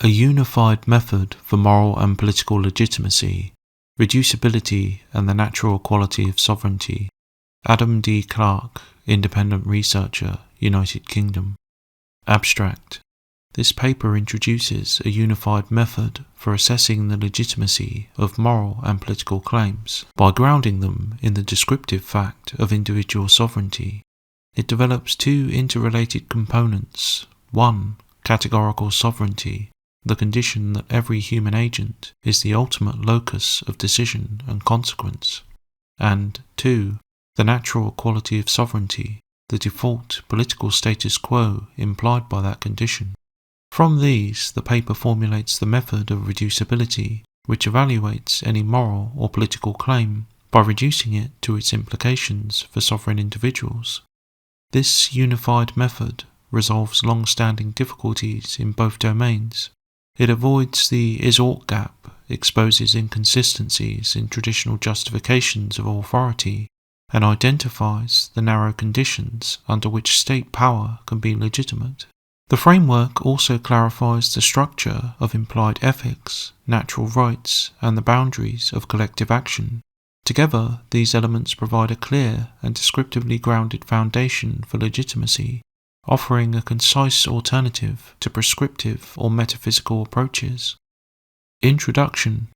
A unified method for moral and political legitimacy, reducibility and the natural equality of sovereignty. Adam D. Clarke, independent researcher, United Kingdom. Abstract. This paper introduces a unified method for assessing the legitimacy of moral and political claims by grounding them in the descriptive fact of individual sovereignty. It develops two interrelated components. 1. Categorical sovereignty, the condition that every human agent is the ultimate locus of decision and consequence. And 2. The natural equality of sovereignty, the default political status quo implied by that condition. From these, the paper formulates the method of reducibility, which evaluates any moral or political claim by reducing it to its implications for sovereign individuals. This unified method resolves long-standing difficulties in both domains. It avoids the is-ought gap, exposes inconsistencies in traditional justifications of authority, and identifies the narrow conditions under which state power can be legitimate. The framework also clarifies the structure of implied ethics, natural rights, and the boundaries of collective action. Together, these elements provide a clear and descriptively grounded foundation for legitimacy, offering a concise alternative to prescriptive or metaphysical approaches. Introduction.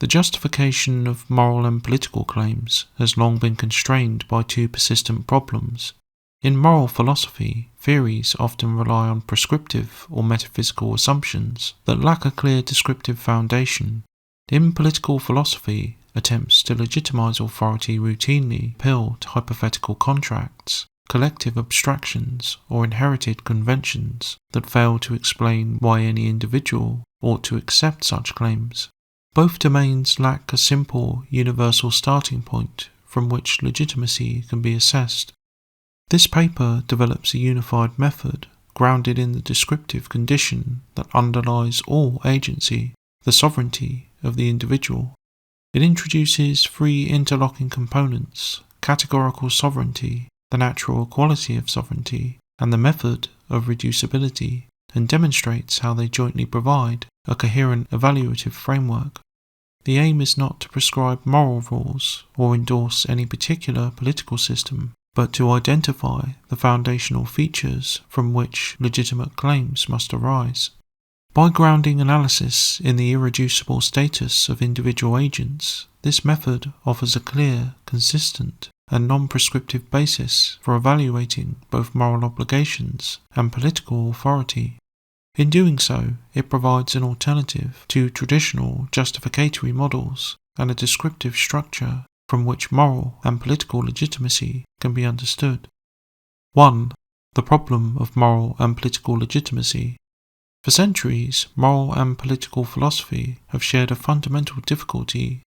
The justification of moral and political claims has long been constrained by two persistent problems. In moral philosophy, theories often rely on prescriptive or metaphysical assumptions that lack a clear descriptive foundation. In political philosophy, attempts to legitimize authority routinely appeal to hypothetical contracts, collective abstractions, or inherited conventions that fail to explain why any individual ought to accept such claims. Both domains lack a simple, universal starting point from which legitimacy can be assessed. This paper develops a unified method grounded in the descriptive condition that underlies all agency, the sovereignty of the individual. It introduces three interlocking components: categorical sovereignty, the natural equality of sovereignty, and the method of reducibility, and demonstrates how they jointly provide a coherent evaluative framework. The aim is not to prescribe moral rules or endorse any particular political system, but to identify the foundational features from which legitimate claims must arise. By grounding analysis in the irreducible status of individual agents, this method offers a clear, consistent, and non-prescriptive basis for evaluating both moral obligations and political authority. In doing so, it provides an alternative to traditional justificatory models and a descriptive structure from which moral and political legitimacy can be understood. 1. The problem of moral and political legitimacy. For centuries, moral and political philosophy have shared a fundamental difficulty.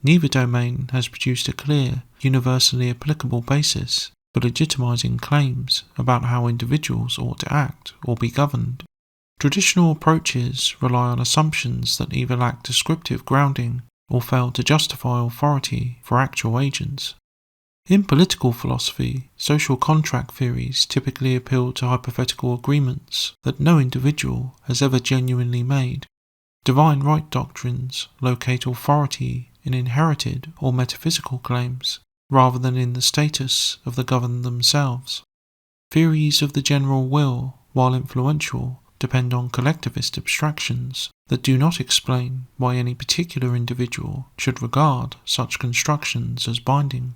Neither domain has produced a clear, universally applicable basis for legitimizing claims about how individuals ought to act or be governed. Traditional approaches rely on assumptions that either lack descriptive grounding or fail to justify authority for actual agents. In political philosophy, social contract theories typically appeal to hypothetical agreements that no individual has ever genuinely made. Divine right doctrines locate authority in inherited or metaphysical claims, rather than in the status of the governed themselves. Theories of the general will, while influential, depend on collectivist abstractions that do not explain why any particular individual should regard such constructions as binding.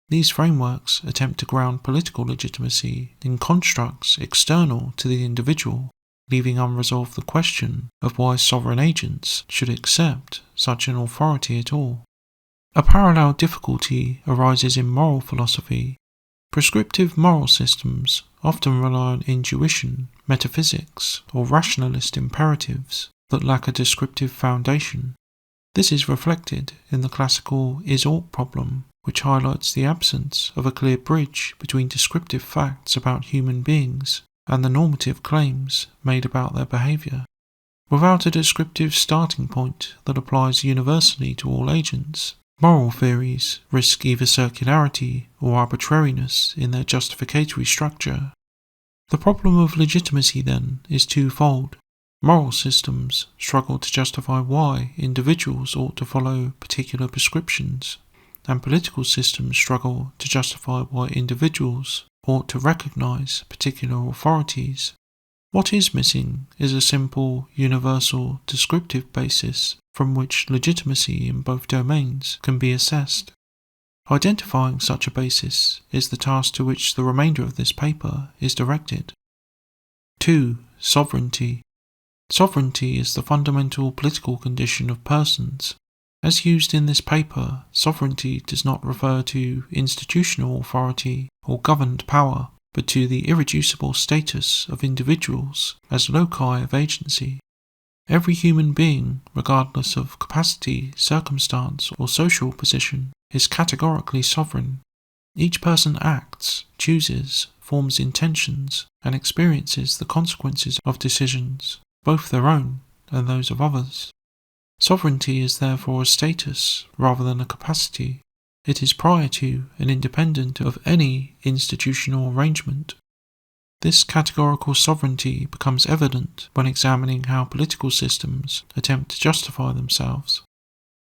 These frameworks attempt to ground political legitimacy in constructs external to the individual, leaving unresolved the question of why sovereign agents should accept such an authority at all. A parallel difficulty arises in moral philosophy. Prescriptive moral systems often rely on intuition, metaphysics, or rationalist imperatives that lack a descriptive foundation. This is reflected in the classical is-ought problem, which highlights the absence of a clear bridge between descriptive facts about human beings and the normative claims made about their behavior. Without a descriptive starting point that applies universally to all agents, moral theories risk either circularity or arbitrariness in their justificatory structure. The problem of legitimacy, then, is twofold. Moral systems struggle to justify why individuals ought to follow particular prescriptions, and political systems struggle to justify why individuals ought to recognize particular authorities. What is missing is a simple, universal, descriptive basis from which legitimacy in both domains can be assessed. Identifying such a basis is the task to which the remainder of this paper is directed. 2. Sovereignty. Sovereignty is the fundamental political condition of persons. As used in this paper, sovereignty does not refer to institutional authority or governed power, but to the irreducible status of individuals as loci of agency. Every human being, regardless of capacity, circumstance, or social position, is categorically sovereign. Each person acts, chooses, forms intentions, and experiences the consequences of decisions, both their own and those of others. Sovereignty is therefore a status rather than a capacity. It is prior to and independent of any institutional arrangement. This categorical sovereignty becomes evident when examining how political systems attempt to justify themselves.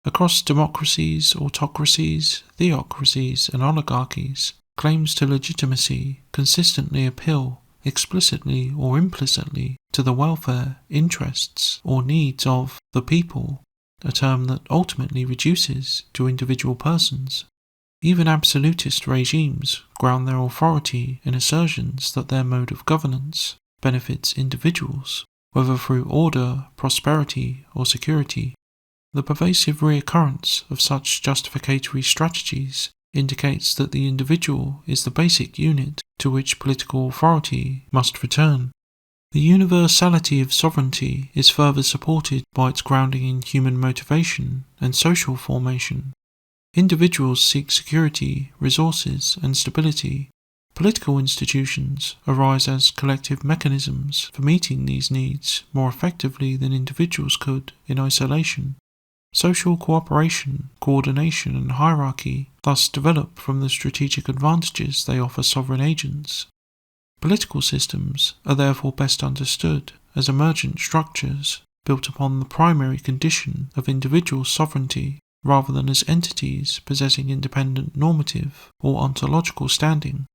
Across democracies, autocracies, theocracies, and oligarchies, claims to legitimacy consistently appeal, explicitly or implicitly, to the welfare, interests, or needs of the people, a term that ultimately reduces to individual persons. Even absolutist regimes ground their authority in assertions that their mode of governance benefits individuals, whether through order, prosperity, or security. The pervasive reoccurrence of such justificatory strategies indicates that the individual is the basic unit to which political authority must return. The universality of sovereignty is further supported by its grounding in human motivation and social formation. Individuals seek security, resources, and stability. Political institutions arise as collective mechanisms for meeting these needs more effectively than individuals could in isolation. Social cooperation, coordination, and hierarchy thus develop from the strategic advantages they offer sovereign agents. Political systems are therefore best understood as emergent structures built upon the primary condition of individual sovereignty rather than as entities possessing independent normative or ontological standing.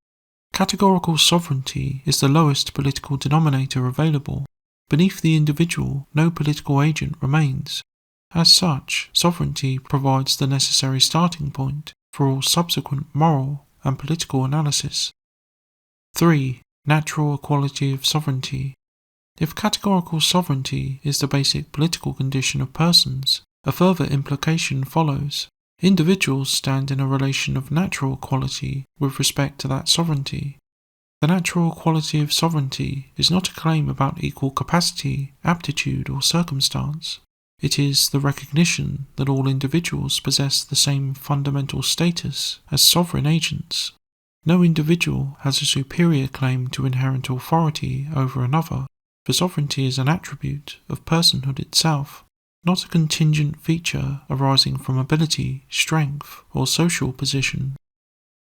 Categorical sovereignty is the lowest political denominator available. Beneath the individual, no political agent remains. As such, sovereignty provides the necessary starting point for all subsequent moral and political analysis. 3. Natural equality of sovereignty. If categorical sovereignty is the basic political condition of persons, a further implication follows. Individuals stand in a relation of natural equality with respect to that sovereignty. The natural equality of sovereignty is not a claim about equal capacity, aptitude, or circumstance. It is the recognition that all individuals possess the same fundamental status as sovereign agents. No individual has a superior claim to inherent authority over another, for sovereignty is an attribute of personhood itself, not a contingent feature arising from ability, strength, or social position.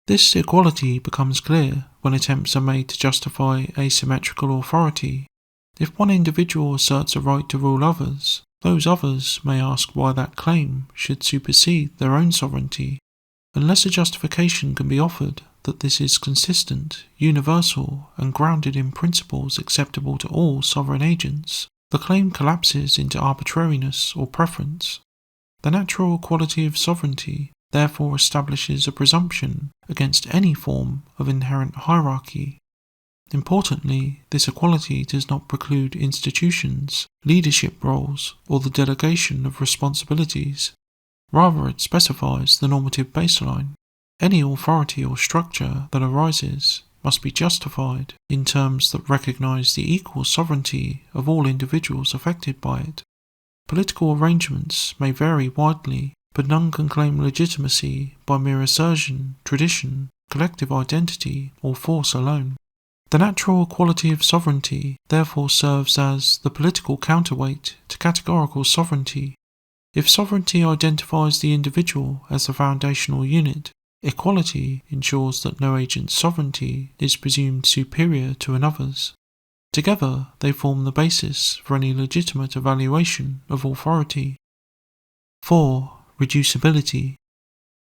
This equality becomes clear when attempts are made to justify asymmetrical authority. If one individual asserts a right to rule others, those others may ask why that claim should supersede their own sovereignty. Unless a justification can be offered that this is consistent, universal, and grounded in principles acceptable to all sovereign agents, the claim collapses into arbitrariness or preference. The natural equality of sovereignty therefore establishes a presumption against any form of inherent hierarchy. Importantly, this equality does not preclude institutions, leadership roles, or the delegation of responsibilities. Rather, it specifies the normative baseline. Any authority or structure that arises must be justified in terms that recognize the equal sovereignty of all individuals affected by it. Political arrangements may vary widely, but none can claim legitimacy by mere assertion, tradition, collective identity, or force alone. The natural equality of sovereignty therefore serves as the political counterweight to categorical sovereignty. If sovereignty identifies the individual as the foundational unit, equality ensures that no agent's sovereignty is presumed superior to another's. Together, they form the basis for any legitimate evaluation of authority. 4. Reducibility.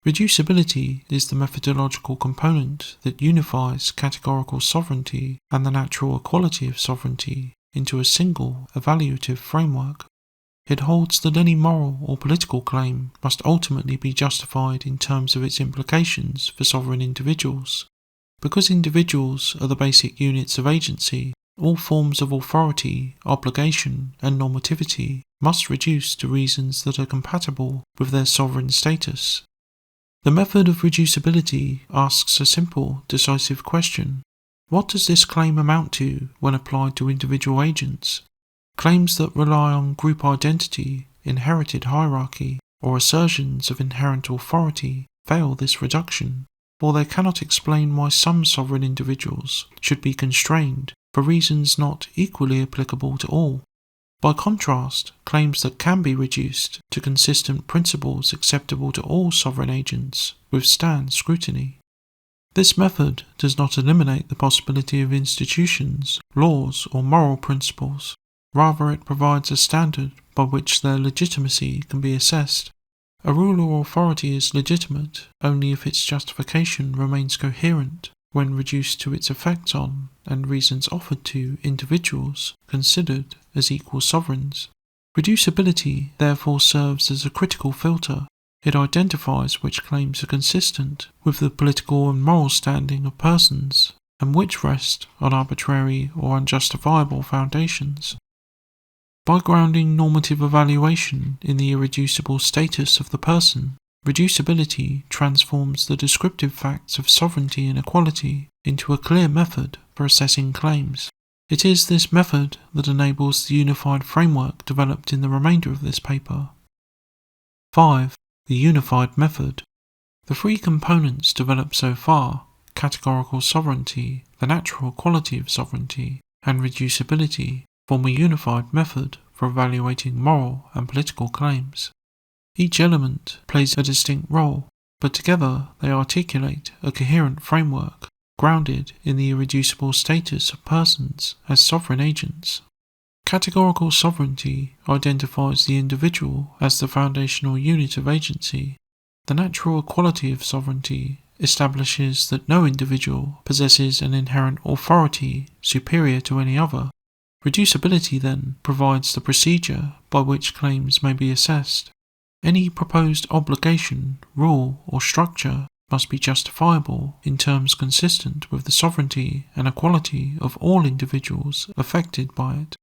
Reducibility is the methodological component that unifies categorical sovereignty and the natural equality of sovereignty into a single evaluative framework. It holds that any moral or political claim must ultimately be justified in terms of its implications for sovereign individuals. Because individuals are the basic units of agency, all forms of authority, obligation, and normativity must reduce to reasons that are compatible with their sovereign status. The method of reducibility asks a simple, decisive question. What does this claim amount to when applied to individual agents? Claims that rely on group identity, inherited hierarchy, or assertions of inherent authority fail this reduction, for they cannot explain why some sovereign individuals should be constrained for reasons not equally applicable to all. By contrast, claims that can be reduced to consistent principles acceptable to all sovereign agents withstand scrutiny. This method does not eliminate the possibility of institutions, laws, or moral principles. Rather, it provides a standard by which their legitimacy can be assessed. A rule or authority is legitimate only if its justification remains coherent when reduced to its effects on and reasons offered to individuals considered as equal sovereigns. Reducibility therefore serves as a critical filter. It identifies which claims are consistent with the political and moral standing of persons and which rest on arbitrary or unjustifiable foundations. By grounding normative evaluation in the irreducible status of the person, reducibility transforms the descriptive facts of sovereignty and equality into a clear method for assessing claims. It is this method that enables the unified framework developed in the remainder of this paper. 5. The unified method. The three components developed so far, categorical sovereignty, the natural equality of sovereignty, and reducibility, form a unified method for evaluating moral and political claims. Each element plays a distinct role, but together they articulate a coherent framework grounded in the irreducible status of persons as sovereign agents. Categorical sovereignty identifies the individual as the foundational unit of agency. The natural equality of sovereignty establishes that no individual possesses an inherent authority superior to any other. Reducibility then provides the procedure by which claims may be assessed. Any proposed obligation, rule, or structure must be justifiable in terms consistent with the sovereignty and equality of all individuals affected by it.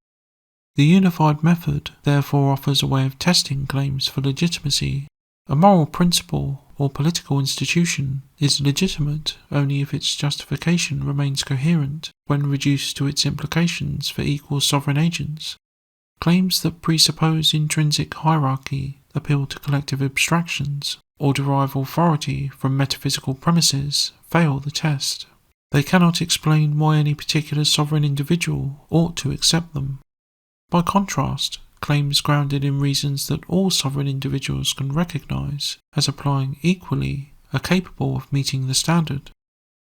The unified method therefore offers a way of testing claims for legitimacy. A moral principle or political institution is legitimate only if its justification remains coherent when reduced to its implications for equal sovereign agents. Claims that presuppose intrinsic hierarchy, appeal to collective abstractions, or derive authority from metaphysical premises fail the test. They cannot explain why any particular sovereign individual ought to accept them. By contrast, claims grounded in reasons that all sovereign individuals can recognize as applying equally are capable of meeting the standard.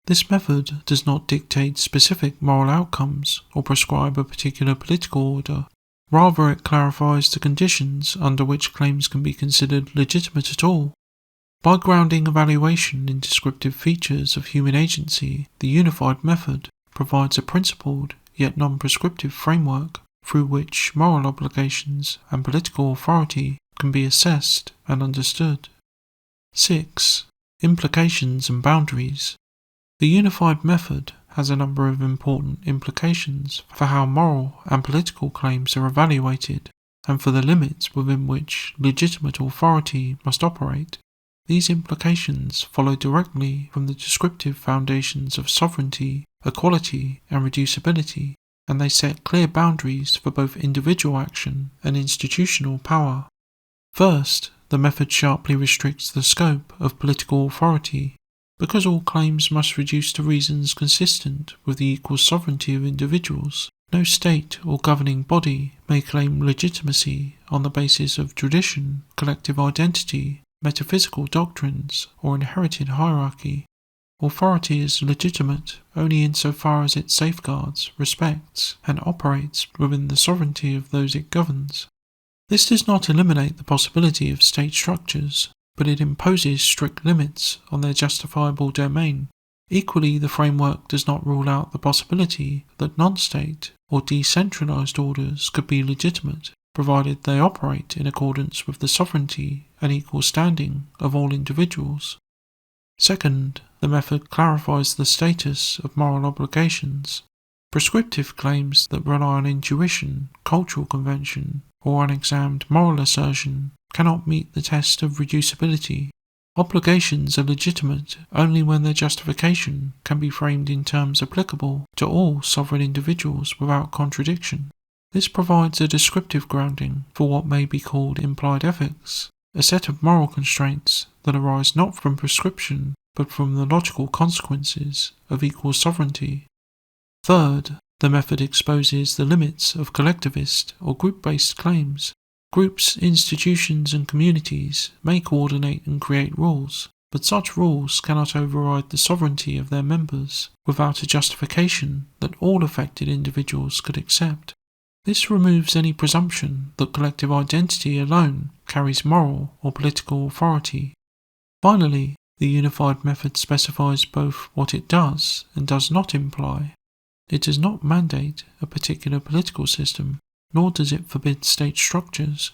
This method does not dictate specific moral outcomes or prescribe a particular political order. Rather, it clarifies the conditions under which claims can be considered legitimate at all. By grounding evaluation in descriptive features of human agency, the unified method provides a principled yet non-prescriptive framework through which moral obligations and political authority can be assessed and understood. 6. Implications and boundaries. The unified method has a number of important implications for how moral and political claims are evaluated and for the limits within which legitimate authority must operate. These implications follow directly from the descriptive foundations of sovereignty, equality, and reducibility, and they set clear boundaries for both individual action and institutional power. First, the method sharply restricts the scope of political authority. Because all claims must reduce to reasons consistent with the equal sovereignty of individuals, no state or governing body may claim legitimacy on the basis of tradition, collective identity, metaphysical doctrines, or inherited hierarchy. Authority is legitimate only insofar as it safeguards, respects, and operates within the sovereignty of those it governs. This does not eliminate the possibility of state structures, but it imposes strict limits on their justifiable domain. Equally, the framework does not rule out the possibility that non-state or decentralized orders could be legitimate, provided they operate in accordance with the sovereignty and equal standing of all individuals. Second, the method clarifies the status of moral obligations. Prescriptive claims that rely on intuition, cultural convention, or unexamined moral assertion cannot meet the test of reducibility. Obligations are legitimate only when their justification can be framed in terms applicable to all sovereign individuals without contradiction. This provides a descriptive grounding for what may be called implied ethics, a set of moral constraints that arise not from prescription but from the logical consequences of equal sovereignty. Third, the method exposes the limits of collectivist or group-based claims. Groups, institutions, and communities may coordinate and create rules, but such rules cannot override the sovereignty of their members without a justification that all affected individuals could accept. This removes any presumption that collective identity alone carries moral or political authority. Finally, the unified method specifies both what it does and does not imply. It does not mandate a particular political system, nor does it forbid state structures.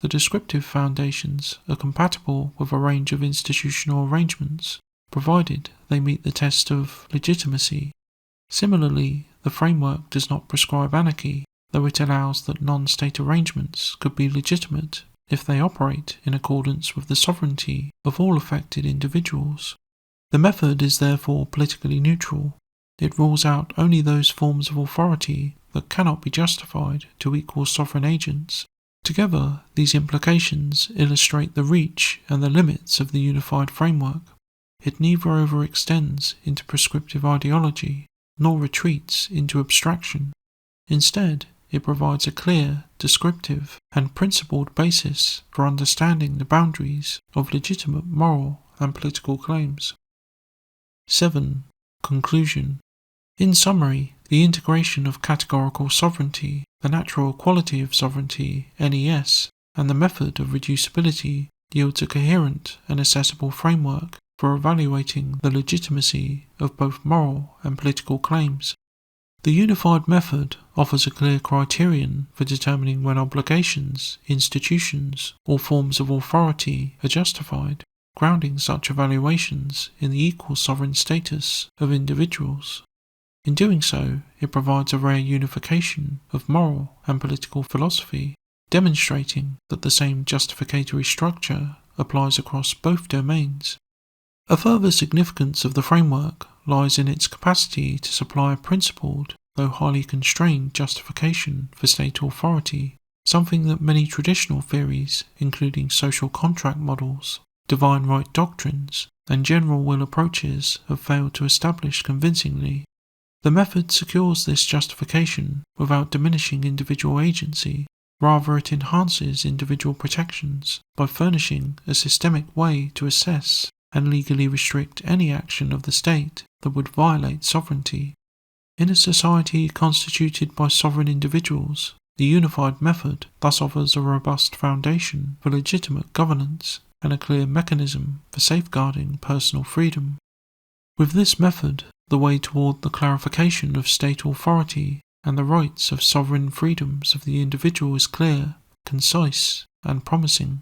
The descriptive foundations are compatible with a range of institutional arrangements, provided they meet the test of legitimacy. Similarly, the framework does not prescribe anarchy, though it allows that non-state arrangements could be legitimate if they operate in accordance with the sovereignty of all affected individuals. The method is therefore politically neutral. It rules out only those forms of authority that cannot be justified to equal sovereign agents. Together, these implications illustrate the reach and the limits of the unified framework. It neither overextends into prescriptive ideology, nor retreats into abstraction. Instead, it provides a clear, descriptive, and principled basis for understanding the boundaries of legitimate moral and political claims. 7. Conclusion. In summary, the integration of categorical sovereignty, the natural equality of sovereignty, NES, and the method of reducibility yields a coherent and accessible framework for evaluating the legitimacy of both moral and political claims. The unified method offers a clear criterion for determining when obligations, institutions, or forms of authority are justified, grounding such evaluations in the equal sovereign status of individuals. In doing so, it provides a rare unification of moral and political philosophy, demonstrating that the same justificatory structure applies across both domains. A further significance of the framework lies in its capacity to supply a principled, though highly constrained, justification for state authority, something that many traditional theories, including social contract models, divine right doctrines, and general will approaches, have failed to establish convincingly. The method secures this justification without diminishing individual agency. Rather, it enhances individual protections by furnishing a systemic way to assess and legally restrict any action of the state that would violate sovereignty. In a society constituted by sovereign individuals, the unified method thus offers a robust foundation for legitimate governance and a clear mechanism for safeguarding personal freedom. With this method, the way toward the clarification of state authority and the rights of sovereign freedoms of the individual is clear, concise, and promising.